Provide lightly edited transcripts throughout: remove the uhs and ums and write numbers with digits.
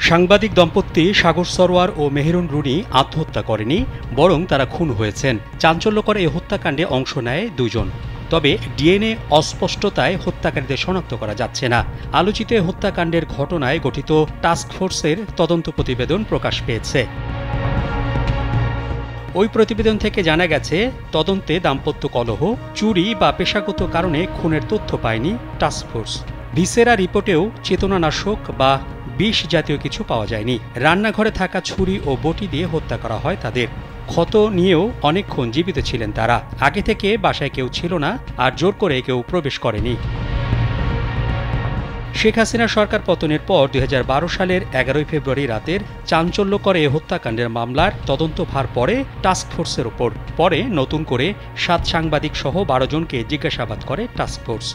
সাংবাদিক দম্পতি সাগর সরোয়ার ও মেহেরুন রুনি আত্মহত্যা করেনি, বরং তারা খুন হয়েছেন। চাঞ্চল্যকর এই হত্যাকাণ্ডে অংশ নেয় দুজন। তবে ডিএনএ অস্পষ্টতায় হত্যাকারীদের শনাক্ত করা যাচ্ছে না। আলোচিত হত্যাকাণ্ডের ঘটনায় গঠিত টাস্কফোর্সের তদন্ত প্রতিবেদন প্রকাশ পেয়েছে। ওই প্রতিবেদন থেকে জানা গেছে, তদন্তে দাম্পত্য কলহ, চুরি বা পেশাগত কারণে খুনের তথ্য পায়নি টাস্কফোর্স। ভিসেরা রিপোর্টেও চেতনানাশক বা বিষ জাতীয় কিছু পাওয়া যায়নি। রান্নাঘরে থাকা ছুরি ও বটি দিয়ে হত্যা করা হয় তাদের। ক্ষত নিয়েও অনেকক্ষণ জীবিত ছিলেন তারা। আগে থেকে বাসায় কেউ ছিল না, আর জোর করে কেউ প্রবেশ করেনি। শেখ হাসিনার সরকার পতনের পর ২০১২ সালের ১১ ফেব্রুয়ারি রাতের চাঞ্চল্যকর এ হত্যাকাণ্ডের মামলার তদন্তভার পড়ে টাস্কফোর্সের ওপর। পরে নতুন করে ৭ সাংবাদিক সহ ১২ জনকে জিজ্ঞাসাবাদ করে টাস্কফোর্স।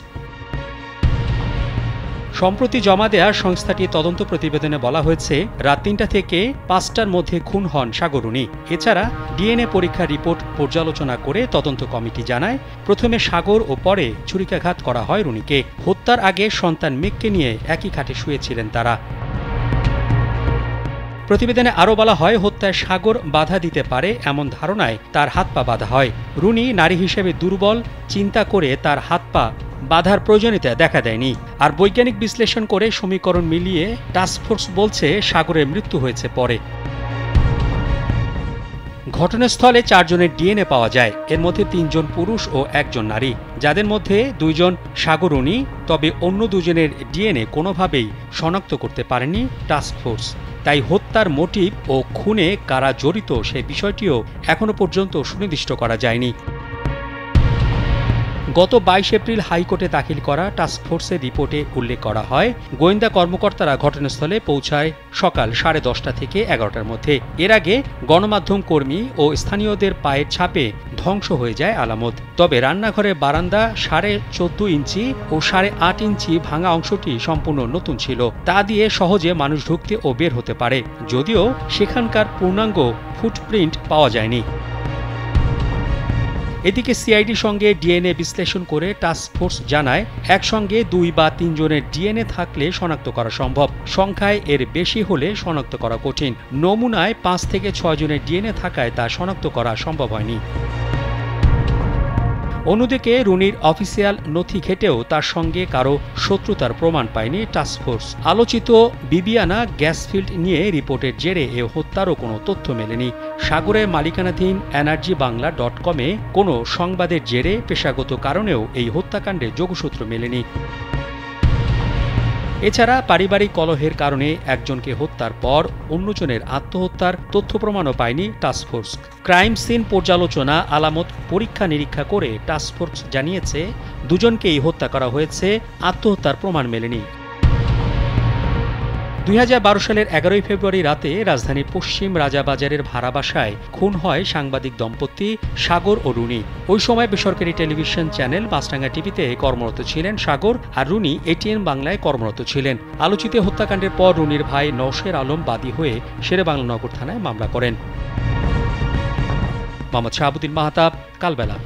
সম্প্রতি জমা দেয়া সংস্থাটির তদন্ত প্রতিবেদনে বলা হয়েছে, রাত ৩টা থেকে ৫টার মধ্যে খুন হন সাগর রুনি। এছাড়া ডিএনএ পরীক্ষার রিপোর্ট পর্যালোচনা করে তদন্ত কমিটি জানায়, প্রথমে সাগর ও পরে ছুরিকাঘাত করা হয় রুনিকে। হত্যার আগে সন্তান মেঘকে নিয়ে একই খাটে শুয়েছিলেন তারা। প্রতিবেদনে আরও বলা হয়, হত্যায় সাগর বাধা দিতে পারে এমন ধারণায় তার হাত পা বাঁধা হয়। রুনি নারী হিসেবে দুর্বল, চিন্তা করে তার হাত পা বাধার প্রয়োজনীয়তা দেখা দেয়নি। আর বৈজ্ঞানিক বিশ্লেষণ করে সমীকরণ মিলিয়ে টাস্কফোর্স বলছে সাগরের মৃত্যু হয়েছে পরে। ঘটনাস্থলে ৪ জনের ডিএনএ পাওয়া যায়। এর মধ্যে ৩ জন পুরুষ ও ১ জন নারী, যাদের মধ্যে ২ জন সাগর রুনি। তবে অন্য ২ জনের ডিএনএ কোনোভাবেই শনাক্ত করতে পারেনি টাস্কফোর্স। তাই হত্যার মোটিভ ও খুনে কারা জড়িত সে বিষয়টিও এখনো পর্যন্ত সুনির্দিষ্ট করা যায়নি। গত ২২ এপ্রিল হাইকোর্টে দাখিল করা টাস্কফোর্সের রিপোর্টে উল্লেখ করা হয়, গোয়েন্দা কর্মকর্তারা ঘটনাস্থলে পৌঁছায় সকাল ১০:৩০ থেকে ১১টার মধ্যে। এর আগে গণমাধ্যম কর্মী ও স্থানীয়দের পায়ের ছাপে ধ্বংস হয়ে যায় আলামত। তবে রান্নাঘরের বারান্দা ১৪.৫ ইঞ্চি ও ৮.৫ ইঞ্চি ভাঙা অংশটি সম্পূর্ণ নতুন ছিল। তা দিয়ে সহজে মানুষ ঢুকতে ও বের হতে পারে, যদিও সেখানকার পূর্ণাঙ্গ ফুটপ্রিন্ট পাওয়া যায়নি। এদিকে সিআইডির সঙ্গে ডিএনএ বিশ্লেষণ করে টাস্কফোর্স জানায়, একসঙ্গে ২ বা ৩ জনের ডিএনএ থাকলে শনাক্ত করা সম্ভব। সংখ্যায় এর বেশি হলে শনাক্ত করা কঠিন। নমুনায় ৫ থেকে ৬ জনের ডিএনএ থাকায় তা শনাক্ত করা সম্ভব হয়নি। অন্যদিকে রুনির অফিসিয়াল নথি ঘেটেও তার সঙ্গে কারো শত্রুতার প্রমাণ পায়নি টাস্কফোর্স। আলোচিত বিবিয়ানা গ্যাস ফিল্ড নিয়ে রিপোর্টের জেরে এ হত্যারও কোনো তথ্য মেলেনি। সাগরের মালিকানাধীন energyBangla.com-এ কোনো সংবাদের জেরে পেশাগত কারণেও এই হত্যাকাণ্ডে যোগসূত্র মেলেনি। এছাড়া পারিবারিক কলহের কারণে একজনকে হত্যার পর অন্যজনের আত্মহত্যার তথ্য প্রমাণও পায়নি টাস্কফোর্স। ক্রাইম সিন পর্যালোচনা, আলামত পরীক্ষা নিরীক্ষা করে টাস্কফোর্স জানিয়েছে, দুজনকেই হত্যা করা হয়েছে, আত্মহত্যার প্রমাণ মেলেনি। ২০১২ সালের ১১ ফেব্রুয়ারি রাতে রাজধানীর পশ্চিম রাজাবাজারের ভাড়া বাসায় খুন হয় সাংবাদিক দম্পতি সাগর ও রুনি। ওই সময় বেসরকারি টেলিভিশন চ্যানেল মাছরাঙা টিভিতে কর্মরত ছিলেন সাগর, আর রুনি এটিএন বাংলায় কর্মরত ছিলেন। আলোচিত হত্যাকাণ্ডের পর রুনির ভাই নওশের আলম বাদী হয়ে শেরেবাংলা নগর থানায় মামলা করেন। মোহাম্মদ শাহাবুদ্দিন মাহতাব, কালবেলা।